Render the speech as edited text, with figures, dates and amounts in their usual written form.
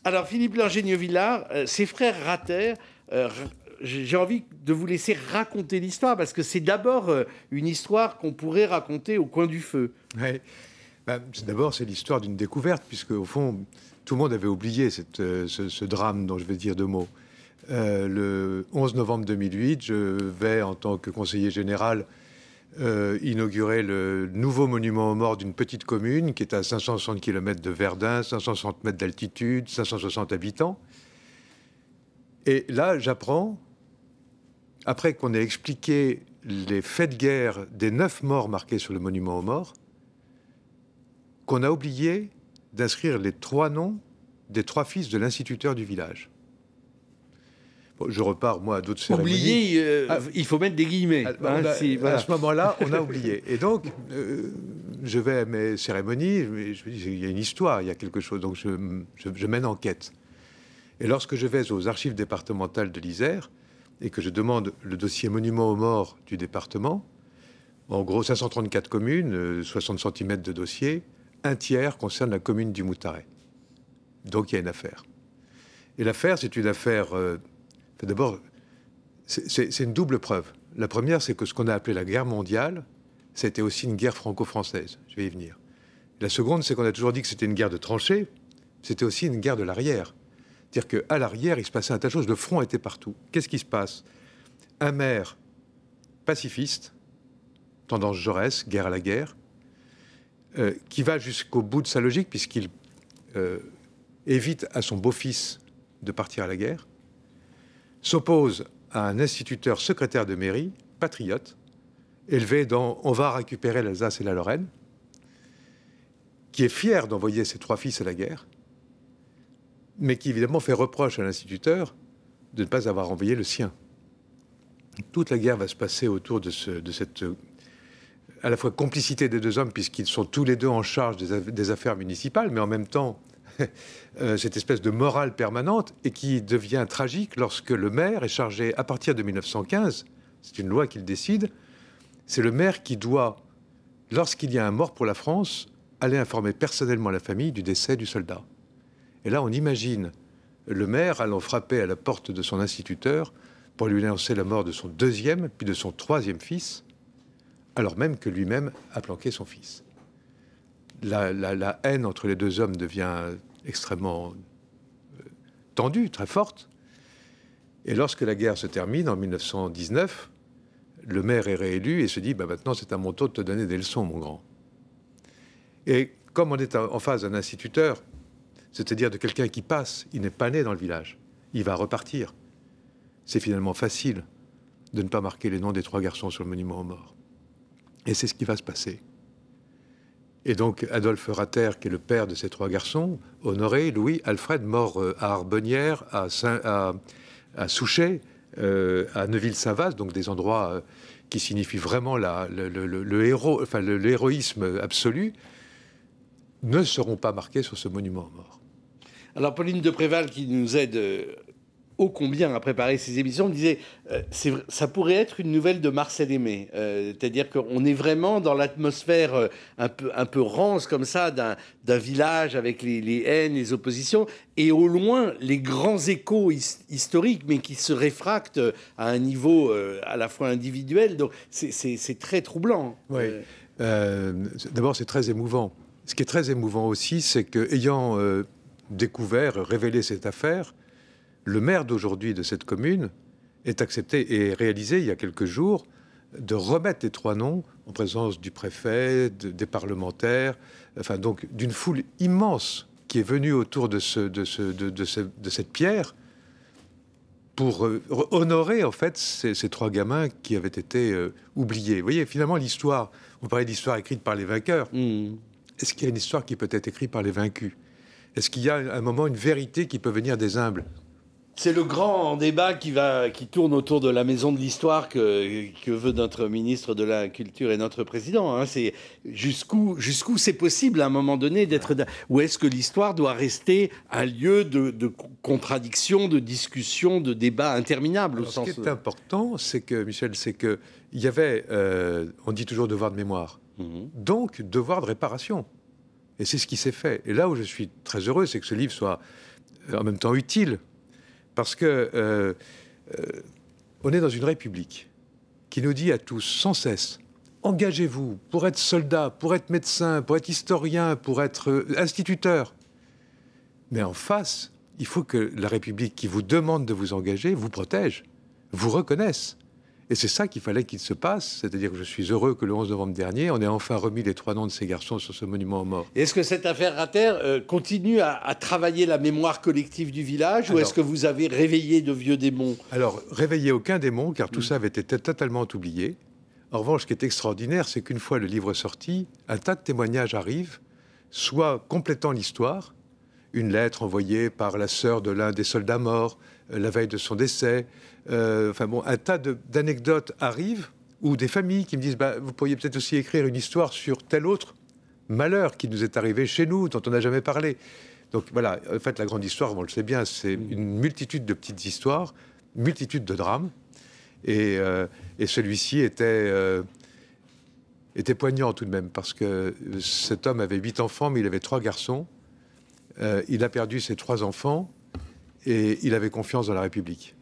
Alors, Philippe Lingenieux-Villard, ses frères Ratter, j'ai envie de vous laisser raconter l'histoire, parce que c'est d'abord une histoire qu'on pourrait raconter au coin du feu. Ouais. D'abord, c'est l'histoire d'une découverte, puisque au fond, tout le monde avait oublié ce drame dont je vais dire deux mots. Le 11 novembre 2008, je vais, en tant que conseiller général, inaugurer le nouveau monument aux morts d'une petite commune qui est à 560 km de Verdun, 560 mètres d'altitude, 560 habitants. Et là, j'apprends, après qu'on ait expliqué les faits de guerre des 9 morts marqués sur le monument aux morts, qu'on a oublié d'inscrire les 3 noms des 3 fils de l'instituteur du village. Bon, je repars, moi, à d'autres cérémonies. Oublié, il faut mettre des guillemets. À ce moment-là, on a oublié. Et donc, je vais à mes cérémonies, je me dis, il y a une histoire, il y a quelque chose. Donc, je mène enquête. Et lorsque je vais aux archives départementales de l'Isère et que je demande le dossier monument aux morts du département, en gros, 534 communes, 60 cm de dossier, un tiers concerne la commune du Moutaret. Donc, il y a une affaire. Et l'affaire, c'est une affaire... D'abord, c'est une double preuve. La première, c'est que ce qu'on a appelé la guerre mondiale, c'était aussi une guerre franco-française. Je vais y venir. La seconde, c'est qu'on a toujours dit que c'était une guerre de tranchées. C'était aussi une guerre de l'arrière. C'est-à-dire qu'à l'arrière, il se passait un tas de choses. Le front était partout. Qu'est-ce qui se passe? Un maire pacifiste, tendance Jaurès, guerre à la guerre, qui va jusqu'au bout de sa logique, puisqu'il évite à son beau-fils de partir à la guerre, s'oppose à un instituteur secrétaire de mairie, patriote, élevé dans « on va récupérer l'Alsace et la Lorraine », qui est fier d'envoyer ses 3 fils à la guerre, mais qui évidemment fait reproche à l'instituteur de ne pas avoir envoyé le sien. Toute la guerre va se passer autour de cette à la fois complicité des 2 hommes, puisqu'ils sont tous les 2 en charge des affaires municipales, mais en même temps cette espèce de morale permanente, et qui devient tragique lorsque le maire est chargé, à partir de 1915, c'est une loi qu'il décide, c'est le maire qui doit, lorsqu'il y a un mort pour la France, aller informer personnellement la famille du décès du soldat. Et là, on imagine le maire allant frapper à la porte de son instituteur pour lui annoncer la mort de son 2e, puis de son 3e fils, alors même que lui-même a planqué son fils. La haine entre les 2 hommes devient extrêmement tendue, très forte. Et lorsque la guerre se termine, en 1919, le maire est réélu et se dit, maintenant c'est à mon tour de te donner des leçons, mon grand. Et comme on est en face d'un instituteur, c'est-à-dire de quelqu'un qui passe, il n'est pas né dans le village, il va repartir. C'est finalement facile de ne pas marquer les noms des 3 garçons sur le monument aux morts. Et c'est ce qui va se passer. Et donc Adolphe Ratter, qui est le père de ces 3 garçons, Honoré, Louis, Alfred, mort à Arbonnières, à Souchet, à Neuville-Saint-Vaast, donc des endroits qui signifient vraiment l'héroïsme absolu, ne seront pas marqués sur ce monument aux morts. Alors, Pauline de Préval, qui nous aide ô combien à préparer ces émissions, disait ça pourrait être une nouvelle de Marcel Aimé. C'est-à-dire qu'on est vraiment dans l'atmosphère un peu rance comme ça d'un village avec les haines, les oppositions, et au loin les grands échos historiques, mais qui se réfractent à un niveau à la fois individuel. Donc c'est très troublant. Oui. D'abord, c'est très émouvant. Ce qui est très émouvant aussi, c'est qu'ayant découvert, révélé cette affaire, le maire d'aujourd'hui de cette commune est accepté et réalisé il y a quelques jours de remettre les 3 noms en présence du préfet, des parlementaires, enfin donc d'une foule immense qui est venue autour de cette pierre pour honorer en fait ces 3 gamins qui avaient été oubliés. Vous voyez, finalement l'histoire, on parlait d'histoire écrite par les vainqueurs. Est-ce qu'il y a une histoire qui peut être écrite par les vaincus? Est-ce qu'il y a à un moment une vérité qui peut venir des humbles? C'est le grand débat qui tourne autour de la maison de l'histoire que veut notre ministre de la Culture et notre président. Hein. C'est jusqu'où c'est possible à un moment donné d'être... Ou est-ce que l'histoire doit rester un lieu de contradiction, de discussion, de débat interminable? Ce qui est important, c'est que, Michel, c'est qu'il y avait... on dit toujours devoir de mémoire. Donc, devoir de réparation. Et c'est ce qui s'est fait. Et là où je suis très heureux, c'est que ce livre soit en même temps utile. Parce que on est dans une république qui nous dit à tous sans cesse, engagez-vous pour être soldat, pour être médecin, pour être historien, pour être instituteur. Mais en face, il faut que la République qui vous demande de vous engager vous protège, vous reconnaisse. Et c'est ça qu'il fallait qu'il se passe, c'est-à-dire que je suis heureux que le 11 novembre dernier, on ait enfin remis les 3 noms de ces garçons sur ce monument aux morts. Et est-ce que cette affaire Ratter continue à travailler la mémoire collective du village, ou est-ce que vous avez réveillé de vieux démons? Alors, réveillé aucun démon, car tout ça avait été totalement oublié. En revanche, ce qui est extraordinaire, c'est qu'une fois le livre sorti, un tas de témoignages arrivent, soit complétant l'histoire, une lettre envoyée par la sœur de l'un des soldats morts, la veille de son décès. Un tas d'anecdotes arrivent, ou des familles qui me disent vous pourriez peut-être aussi écrire une histoire sur tel autre malheur qui nous est arrivé chez nous, dont on n'a jamais parlé. Donc voilà, en fait, la grande histoire, on le sait bien, c'est une multitude de petites histoires, une multitude de drames. Et celui-ci était poignant tout de même, parce que cet homme avait 8 enfants, mais il avait 3 garçons. Il a perdu ses 3 enfants et il avait confiance dans la République.